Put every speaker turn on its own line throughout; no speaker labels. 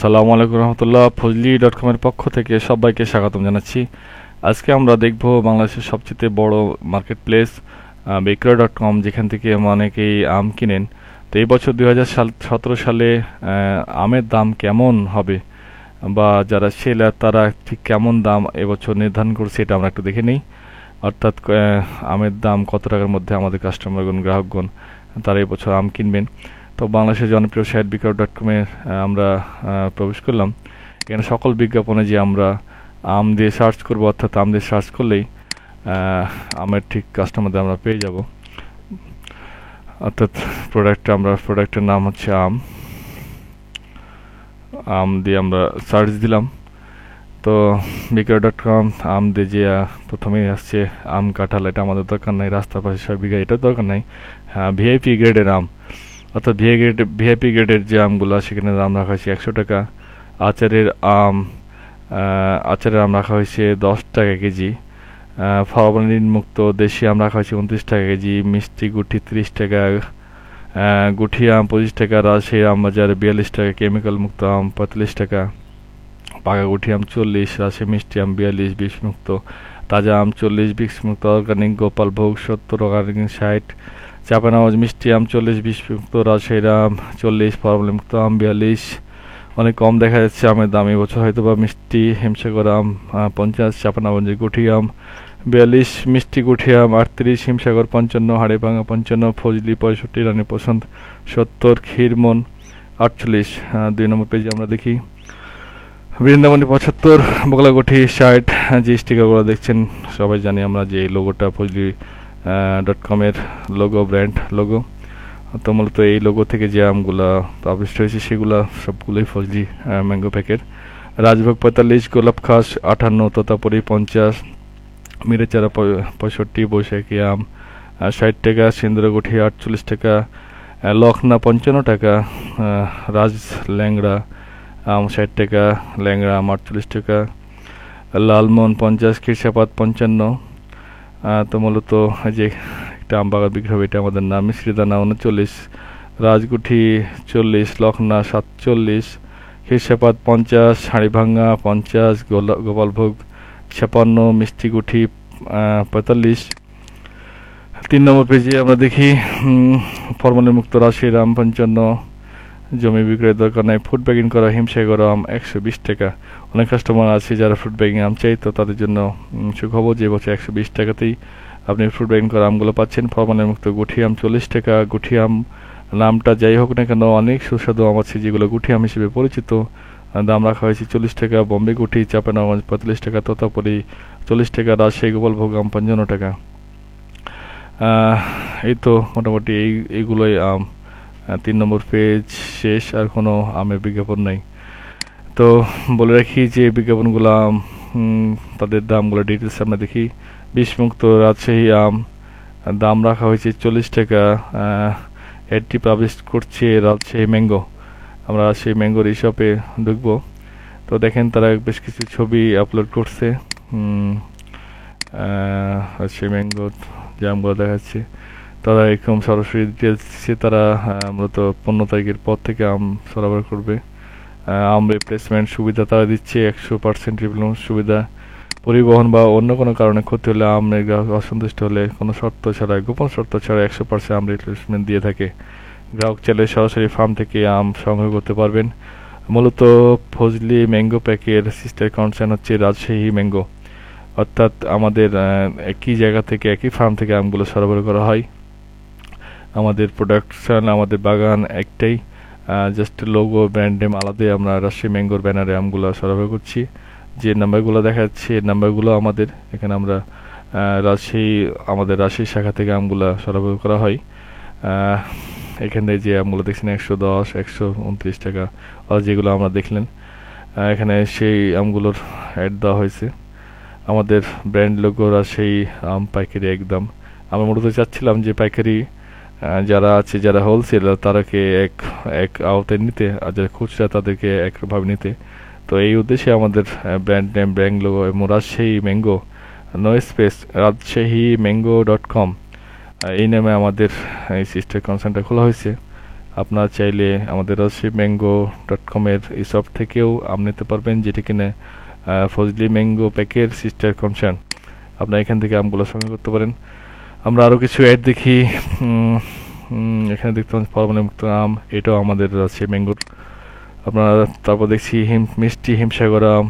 আসসালামু আলাইকুম রহমতুল্লাহ। ফজলি.com এর পক্ষ থেকে সবাইকে স্বাগতম জানাচ্ছি। আজকে আমরা দেখব বাংলাদেশের সবচেয়ে বড় মার্কেট প্লেস বিক্রয়.com, যেখান থেকে অনেকেই আম কিনেন। তো এই বছর 2017 সালে আমের দাম কেমন হবে বা যারা সেলার তারা ঠিক কেমন দাম এবছর নির্ধারণ করছে, এটা আমরা একটু দেখে নিই। অর্থাৎ আমের দাম কত টাকার মধ্যে আমাদের কাস্টমারগণ, গ্রাহকগণ তারা এই বছর আম কিনবেন। তো বাংলাদেশের জনপ্রিয় সাইট বিক্রয়.com এ আমরা প্রবেশ করলাম। এখানে সকল বিজ্ঞাপনে যে আমরা আম দিয়ে সার্চ করব, অর্থাৎ আম দিয়ে সার্চ করলেই আমের ঠিক কাস্টমারদের আমরা পেয়ে যাব। অর্থাৎ প্রোডাক্টের নাম হচ্ছে আম দিয়ে আমরা সার্চ দিলাম। তো বিক্রয়.com আম দিয়ে যে প্রথমেই আসছে আম, কাঁঠাল। এটা আমাদের দরকার নাই, রাস্তার পাশে 6 বিঘা, এটা দরকার নাই। হ্যাঁ, ভিআইপি গ্রেডের আম, অর্থাৎ ভিআইপি গ্রেডের যে আমগুলো, সেখানে দাম রাখা হয়েছে 100 টাকা। আচারের আম রাখা হয়েছে 10 টাকা কেজি। ফরমালিন মুক্ত দেশি আম রাখা হয়েছে 29 টাকা কেজি। মিষ্টি গুটি 30 টাকা, গুঠি আম 25 টাকা। রাজশাহী আম বাজার 42 টাকা। কেমিক্যাল মুক্ত আম 45 টাকা। পাকা গুঠি আম 40, রাজশাহী মিষ্টি আম 42 বিষ মুক্ত। তাজা আম 40 বিষ মুক্ত। Organic Gopalbhog 70, organic 60। চাপানাবাজ মিষ্টি আম 40 বিষ মুক্ত। রাজশাহীর আম 40, ফরমালিন মুক্ত আম 42। অনেক কম দেখা যাচ্ছে আমের দাম এবছর, হয়তো বা মিষ্টি হিমসাগর আম 50, চাপানাবাজের গুঠি আম 42, মিষ্টি গুঠি আম 38, হিমসাগর 55, হাড়িভাঙা 55, ফজলি 65, রানী পছন্দ 70, ক্ষীরমন 48। 2 নম্বর পেজে আমরা দেখি বৃন্দাবনী 75, বগলাগুঠি 60। যে স্টিকারগুলো দেখছেন সবাই জানি আমরা যে এই লোগোটা ফজলি.com এর লোগো, ব্র্যান্ড লোগো। তো মূলত এই লোগো থেকে যে আমগুলা পাবলিশ হয়েছে সেগুলা সবগুলোই ফজলি ম্যাঙ্গো প্যাকের। রাজভোগ 45, গোলাপ খাস 58, তোতাপুরি 50, মিরেচারা 65, বৈশাখী আম 60 টাকা, সিন্দুরগুঠি 48 টাকা, লখনা 55 টাকা, রাজ ল্যাংড়া আম 60 টাকা, ল্যাংড়া আম 48 টাকা, লালমোহন 50, খিরসাপাত 55। তো মূলত যে একটা আম বাগান বিক্রি হবে, এটা আমাদের নাম। মিশ্রিদানা 39, রাজগুঠি 40, লখনা 47, খিরসাপাত 50, হাড়িভাঙা 50, গোপালভোগ 56, মিষ্টি গুঠি 45। 3 নম্বর পেজে আমরা দেখি ফরমালিন মুক্ত রাজশাহীর আম 55, জমি বিক্রয়ের দরকার নাই। ফুড ব্যাগিং করা হিমসাগর আম 120 টাকা। অনেক কাস্টমার আছে যারা ফুড ব্যাগিং আম চাই, তো তাদের জন্য সুখবর যে বছর 120 টাকাতেই আপনি ফুড ব্যাগিং করা আমগুলো পাচ্ছেন। ফরমালিন মুক্ত গুঠি আম 40 টাকা। গুঠি আম নামটা যাই হোক না কেন, অনেক সুস্বাদু আম আছে যেগুলো গুঠি আম হিসেবে পরিচিত। দাম রাখা হয়েছে 40 টাকা। বোম্বে গুঠি, চাপানাগঞ্জ 45 টাকা, তোতাপুরি 40 টাকা, রাজশাহী গোপালভোগ আম 55 টাকা। এই তো মোটামুটি এইগুলোই আম। 3 নম্বর পেজ শেষ, আর কোনো আমের বিজ্ঞাপন নাই। তো বলে রাখি যে বিজ্ঞাপনগুলো তাদের দামগুলো ডিটেলস আমরা দেখি। বিষমুক্ত রাজশাহী আম দাম রাখা হয়েছে 40 টাকা। এটি পাবলিশ করছে রাজশাহী ম্যাঙ্গো। আমরা রাজশাহী ম্যাঙ্গোর এই শপে ঢুকবো। তো দেখেন তারা বেশ কিছু ছবি আপলোড করছে। রাজশাহী ম্যাঙ্গো যে আমগুলো দেখাচ্ছে, তারা এরকম সরাসরি ডিটেলস দিচ্ছে। তারা মূলত 15 তারিখের পর থেকে আম সরবরাহ করবে। আম রিপ্লেসমেন্ট সুবিধা তারা দিচ্ছে, 100% রিপ্লেসমেন্ট সুবিধা। পরিবহন বা অন্য কোনো কারণে ক্ষতি হলে, আমের গ্রাহক অসন্তুষ্ট হলে কোনো শর্ত ছাড়া, গোপন শর্ত ছাড়া 100% আম রিপ্লেসমেন্ট দিয়ে থাকে। গ্রাহক চাইলে সরাসরি ফার্ম থেকে আম সংগ্রহ করতে পারবেন। মূলত ফজলি ম্যাঙ্গো প্যাকের সিস্টার কনসার্ন হচ্ছে রাজশাহী ম্যাঙ্গো, অর্থাৎ আমাদের একই জায়গা থেকে, একই ফার্ম থেকে আমগুলো সরবরাহ করা হয়। আমাদের প্রোডাকশন, আমাদের বাগান একটাই, জাস্ট লোগো ব্র্যান্ড নেম আলাদা। আমরা রাজশাহী ম্যাঙ্গোর ব্যানারে আমগুলো সরবরাহ করছি। যে নাম্বারগুলো দেখাচ্ছি এই নাম্বারগুলো আমাদের এখানে, আমরা আমাদের রাজশাহী শাখা থেকে আমগুলো সরবরাহ করা হয়। এখানে যে আমগুলো দেখছেন 110, 129 টাকা, আর যেগুলো আমরা দেখলেন এখানে সেই আমগুলোর অ্যাড দেওয়া হয়েছে। আমাদের ব্র্যান্ড লোগো রাজশাহী আম পাইকারি একদম। আমরা মূলত চাচ্ছিলাম যে পাইকারি যারা আছে, যারা হোলসেলার, তারাকে এক আওতায় নিতে, আর যারা খুচরা তাদেরকে একভাবে নিতে। তো এই উদ্দেশ্যে আমাদের ব্র্যান্ড নেম, ব্র্যান্ড লোগো এবং Rajshahi mango, no space, Rajshahi mango dot com এই নামে আমাদের এই সিস্টার কনসার্নটা খোলা হয়েছে। আপনারা চাইলে আমাদের rajshahimango.com এর এই শপ থেকেও আম নিতে পারবেন, যেটা কিনা ফজলি ম্যাঙ্গো প্যাকের সিস্টার কনসার্ন। আপনারা এখান থেকে আমগুলো সংগ্রহ করতে পারেন। আমরা আরও কিছু অ্যাড দেখি। এখানে দেখতে পাচ্ছেন ফলমুক্ত আম, এটাও আমাদের রাজশাহী ম্যাঙ্গোর। আপনারা তারপর দেখছি মিষ্টি হিমসাগর আম,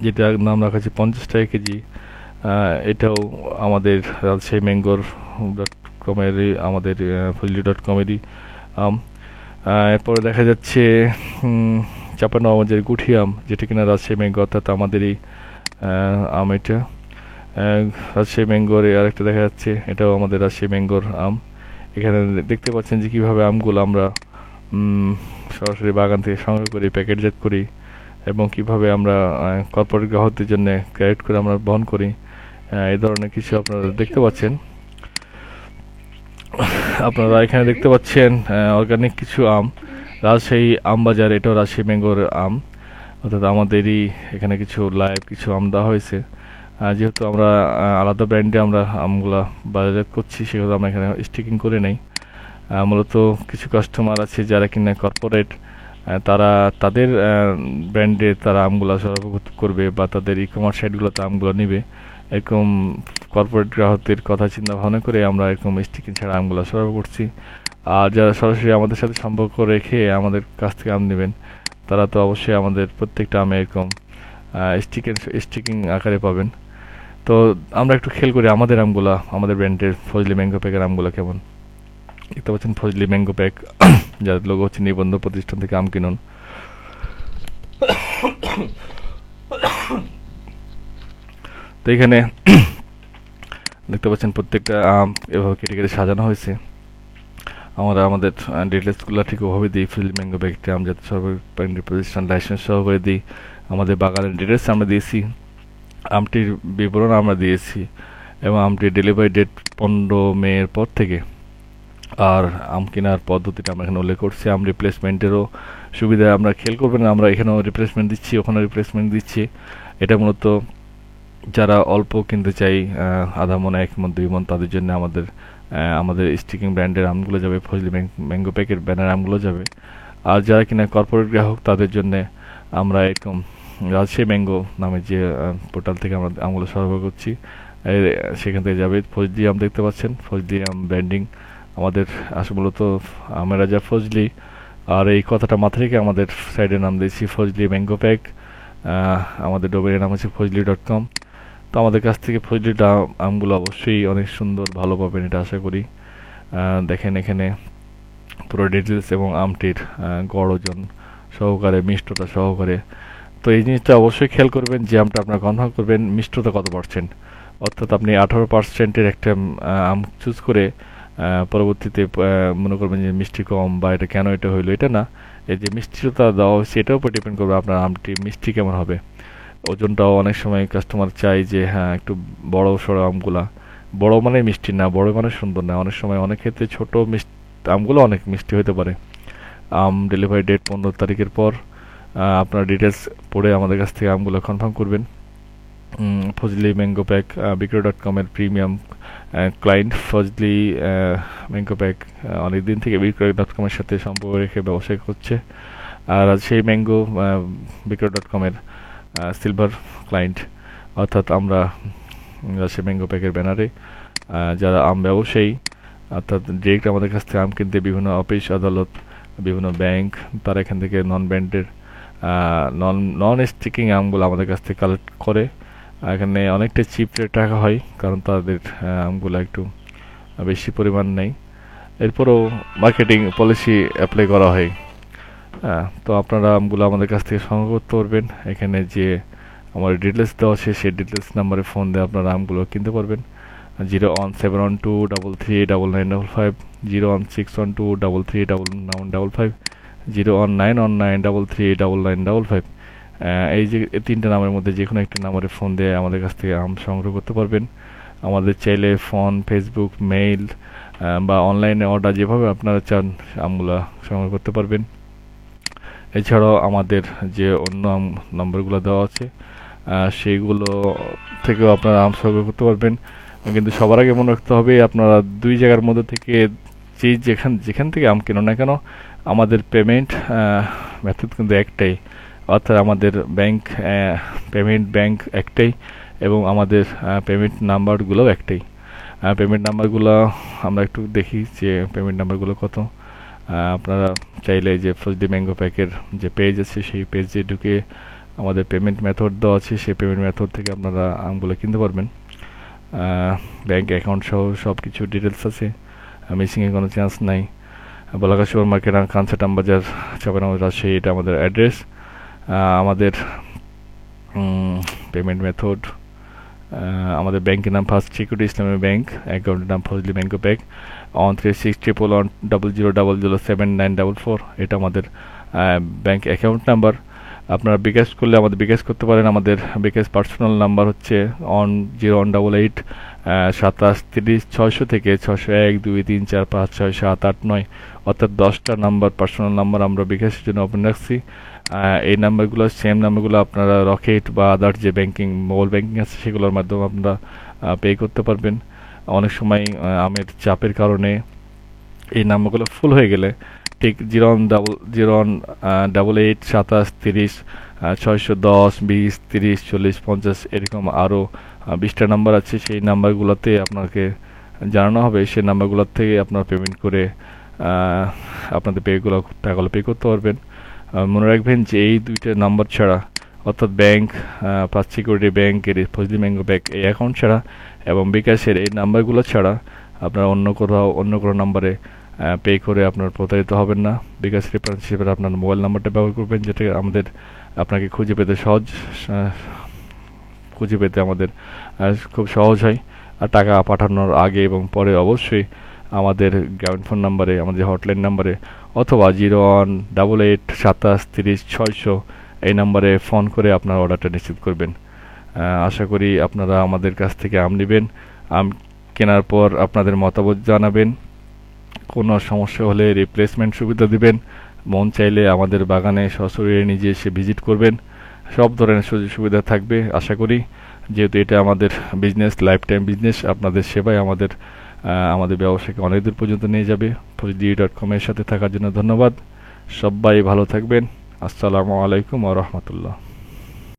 যেটার নাম রাখা আছে 50 টাকা কেজি। এটাও আমাদের রাজশাহী ম্যাঙ্গোর .com-এরই, আমাদের ফজলি.com-এরই আম। এরপরে দেখা যাচ্ছে চাঁপানবাবগঞ্জের গুঠি আম, যেটা কিনা রাজশাহী ম্যাঙ্গো, অর্থাৎ আমাদেরই আম। এটা রাজশাহী ম্যাঙ্গোর আরেকটা দেখা যাচ্ছে, এটাও আমাদের রাজশাহী ম্যাঙ্গোর আম। এখানে দেখতে পাচ্ছেন যে কীভাবে আমগুলো আমরা সরাসরি বাগান থেকে সংগ্রহ করি, প্যাকেটজাত করি, এবং কিভাবে আমরা কর্পোরেট গ্রাহকদের জন্য ক্যারেট করে আমরা বহন করি। এই ধরনের কিছু আপনারা দেখতে পাচ্ছেন। আপনারা এখানে দেখতে পাচ্ছেন অর্গানিক কিছু আম, রাজশাহী আম বাজার, এটাও রাজশাহী ম্যাঙ্গোর আম, অর্থাৎ আমাদেরই এখানে কিছু লাইভ কিছু আম দেওয়া হয়েছে। যেহেতু আমরা আলাদা ব্র্যান্ডে আমরা আমগুলা বাজারজাত করছি, সেগুলো আমরা এখানে স্টিকিং করে নেই। মূলত কিছু কাস্টমার আছে যারা কিনা কর্পোরেট, তারা তাদের ব্র্যান্ডে তারা আমগুলো সরবরাহ করবে বা তাদের ই-কমার্স সাইটগুলোতে আমগুলো নেবে। এরকম কর্পোরেট গ্রাহকদের কথা চিন্তা ভাবনা করে আমরা এরকম স্টিকিং ছাড়া আমগুলো সরবরাহ করছি। আর যারা সরাসরি আমাদের সাথে সম্পর্ক রেখে আমাদের কাছ থেকে আম নেবেন, তারা তো অবশ্যই আমাদের প্রত্যেকটা আমে এরকম স্টিকিং আকারে পাবেন। তো আমরা একটু খেয়াল করি আমাদের আমগুলা, আমাদের ব্র্যান্ডের ফজলি ম্যাঙ্গো প্যাকের আমগুলো কেমন। দেখতে পাচ্ছেন ফজলি ম্যাঙ্গো প্যাক, যার লোগো হচ্ছে নিবন্ধ প্রতিষ্ঠান থেকে আম কিনুন। তো এখানে দেখতে পাচ্ছেন প্রত্যেকটা আম এভাবে কেটে কেটে সাজানো হয়েছে। আমরা আমাদের ডিটেলসগুলো ঠিক ওভাবে দিই। ফজলি ম্যাঙ্গো প্যাকটা আম যাতে সরকারি প্রতিষ্ঠান লাইসেন্স সহ করে দিই। আমাদের বাগানের ডিটেলস আমরা দিয়েছি, আমটির বিবরণ আমরা দিয়েছি, এবং আমটির ডেলিভারি ডেট 15 মের পর থেকে। আর আম কেনার পদ্ধতিটা আমরা এখানে উল্লেখ করছি। আম রিপ্লেসমেন্টেরও সুবিধা আমরা খেয়াল করবেন, আমরা এখানেও রিপ্লেসমেন্ট দিচ্ছি, ওখানেও রিপ্লেসমেন্ট দিচ্ছি। এটা মূলত যারা অল্প কিনতে চাই, আধা মন 1 মন 2 মন, তাদের জন্য আমাদের স্টিকিং ব্র্যান্ডের আমগুলো যাবে, ফজলি ম্যাঙ্গো প্যাকের ব্যানার আমগুলো যাবে। আর যারা কিনা কর্পোরেট গ্রাহক, তাদের জন্য আমরা এরকম রাজশাহী ম্যাঙ্গো নামে যে পোর্টাল থেকে আমরা আমগুলো সরবরাহ করছি, সেখান থেকে যাবে। ফজলি আম দেখতে পাচ্ছেন, ফজলি আম ব্র্যান্ডিং আমাদের আসলে মূলত আমের রাজা ফজলি। আর এই কথাটা মাথায় রেখে আমাদের সাইডের নাম দিয়েছি ফজলি ম্যাঙ্গো প্যাক। আমাদের ডোমেনের নাম হচ্ছে ফজলি.com। তো আমাদের কাছ থেকে ফজলিটা আমগুলো অবশ্যই অনেক সুন্দর ভালো পাবেন, এটা আশা করি। দেখেন এখানে পুরো ডিটেলস এবং আমটির গড় ওজন সহকারে, মিষ্টতা সহকারে। তো এই জিনিসটা অবশ্যই খেয়াল করবেন যে আমটা আপনারা কনফার্ম করবেন মিষ্টতা কত %। অর্থাৎ আপনি 18%-এর একটা আম চুজ করে পরবর্তীতে মনে করবেন যে মিষ্টি কম বা এটা কেন এটা হইলো, এটা না। এই যে মিষ্টিটা দেওয়া হয়েছে এটার উপর ডিপেন্ড করবে আপনার আমটি মিষ্টি কেমন হবে। ওজনটাও অনেক সময় কাস্টমার চাই যে হ্যাঁ একটু বড় সড়ো আমগুলা, বড় মানে মিষ্টি না, বড় মানে সুন্দর না। অনেক সময় অনেক ক্ষেত্রে ছোট আমগুলো অনেক মিষ্টি হতে পারে। আম ডেলিভারি ডেট 15 তারিখের পর আপনার ডিটেলস পড়ে আমাদের কাছ থেকে আমগুলো কনফার্ম করবেন। ফজলি ম্যাঙ্গো প্যাক বিক্রয়.com-এর প্রিমিয়াম ক্লায়েন্ট ফজলি ম্যাঙ্গো প্যাক অনেকদিন থেকে বিক্রয়.com-এর সাথে সম্পর্ক রেখে ব্যবসা করছে। আর সেই ম্যাঙ্গো বিক্রয়.com-এর সিলভার ক্লায়েন্ট, অর্থাৎ আমরা সেই ম্যাঙ্গো প্যাকের ব্যানারে যারা আম ব্যবসায়ী, অর্থাৎ ডিরেক্ট আমাদের কাছ থেকে আম কিনতে বিভিন্ন অফিস আদালত, বিভিন্ন ব্যাংক, তারা এখান থেকে নন ব্র্যান্ডের নন স্টিকিং আমগুলো আমাদের কাছ থেকে কালেক্ট করে। এখানে অনেকটা চিপ রেট রাখা হয়, কারণ তাদের আমগুলো একটু বেশি পরিমাণ নেই। এরপরও মার্কেটিং পলিসি অ্যাপ্লাই করা হয়। তো আপনারা আমগুলো আমাদের কাছ থেকে সংগ্রহ করতে পারবেন। এখানে যে আমার ডিটেলস দেওয়া আছে সেই ডিটেলস নাম্বারে ফোন দিয়ে আপনারা আমগুলো কিনতে পারবেন। 01712338955, 01612339955, 01919339955। এই যে 3টা নামের মধ্যে যে কোনো একটা নাম্বারে ফোন দিয়ে আমাদের কাছ থেকে আম সংগ্রহ করতে পারবেন। আমাদের চাইলে ফোন, ফেসবুক, মেইল বা অনলাইনে অর্ডার যেভাবে আপনারা চান আমগুলো সংগ্রহ করতে পারবেন। এছাড়াও আমাদের যে অন্য নম্বরগুলো দেওয়া আছে সেইগুলো থেকেও আপনারা আম সংগ্রহ করতে পারবেন। কিন্তু সবার আগে মনে রাখতে হবে আপনারা 2 জায়গার মধ্যে থেকে যে যেখান থেকে আম কিনো না কেন, আমাদের পেমেন্ট মেথড কিন্তু একটাই, অর্থাৎ আমাদের পেমেন্ট ব্যাংক একটাই, এবং আমাদের পেমেন্ট নাম্বারগুলোও একটাই। পেমেন্ট নাম্বারগুলো আমরা একটু দেখি যে পেমেন্ট নাম্বারগুলো কত। আপনারা চাইলে যে ফজলি ম্যাঙ্গো প্যাকের যে পেজ আছে সেই পেজে ঢুকে আমাদের পেমেন্ট মেথড দেওয়া আছে, সেই পেমেন্ট মেথড থেকে আপনারা আমগুলো কিনতে পারবেন। ব্যাংক অ্যাকাউন্ট সহ সব কিছু ডিটেলস আছে, মিসিংয়ে কোনো চান্স নাই। বলাকা সুপার মার্কেট কানসাটাম বাজার, চাপানাবাদ, রাজশাহী, এটা আমাদের অ্যাড্রেস। আমাদের পেমেন্ট মেথড, আমাদের ব্যাংকের নাম ফার্স্ট সিকিউরিটি ইসলামী ব্যাংক, অ্যাকাউন্টের নাম ফজলি ম্যাঙ্গো ব্যাংক, 136111000794, এটা আমাদের ব্যাংক অ্যাকাউন্ট নাম্বার। আপনারা বিকাশ করলে আমাদের বিকাশ করতে পারেন। আমাদের বিকাশ পার্সোনাল নাম্বার হচ্ছে 0188 27 30 600 থেকে 601 2 3 4 5 6 7 8 9, অর্থাৎ 10টা নাম্বার পার্সোনাল নাম্বার আমরা বিকাশের জন্য ওপেন রাখছি। এই নাম্বারগুলো, সেম নাম্বারগুলো আপনারা রকেট বা আদার যে ব্যাংকিং মোবাইল ব্যাংকিং আছে সেগুলোর মাধ্যমে আপনারা পে করতে পারবেন। অনেক সময় আমের চাপের কারণে এই নাম্বারগুলো ফুল হয়ে গেলে ঠিক 0188 27 30 610 20 30 40 50 এরকম আরও 20টা নাম্বার আছে, সেই নাম্বারগুলোতে আপনাকে জানানো হবে। সেই নাম্বারগুলোর থেকে আপনারা পেমেন্ট করে আপনাদের টাকাগুলো পে করতে পারবেন। মনে রাখবেন যে এই দুইটা নাম্বার ছাড়া, অর্থাৎ ব্যাংক ফার্স্ট সিকিউরিটি ব্যাংকের ফজলি ম্যাঙ্গো ব্যাংক এই অ্যাকাউন্ট ছাড়া এবং বিকাশের এই নাম্বারগুলো ছাড়া আপনারা অন্য কোনো নাম্বারে পে করে আপনার প্রতারিত হবেন না। বিকাশ রেফারেন্স হিসেবে আপনার মোবাইল নাম্বারটা ব্যবহার করবেন, যেটা আপনাকে খুঁজে পেতে আমাদের খুব সহজ হয়। আর টাকা পাঠানোর আগে এবং পরে অবশ্যই আমাদের গ্রামীণ ফোন নাম্বারে, আমাদের হটলাইন নাম্বারে, অথবা 0188 27 30 600 এই নাম্বারে ফোন করে আপনার অর্ডারটা নিশ্চিত করবেন। আশা করি আপনারা আমাদের কাছ থেকে আম নেবেন, আম কেনার পর আপনাদের মতামত জানাবেন। কোনো সমস্যা হলে রিপ্লেসমেন্ট সুবিধা দিবেন। মন চাইলে আমাদের বাগানে সরাসরি নিজে এসে ভিজিট করবেন। সব ধরনের সুযোগ সুবিধা থাকবে আশা করি। যেহেতু এটা আমাদের বিজনেস, লাইফ টাইম বিজনেস, আপনাদের সেবায় আমাদের ব্যবসাকে অনেক দূর পর্যন্ত নিয়ে যাবে। fojli.com এর সাথে থাকার জন্য ধন্যবাদ। সবাই ভালো থাকবেন। আসসালামু আলাইকুম ওয়া রাহমাতুল্লাহ।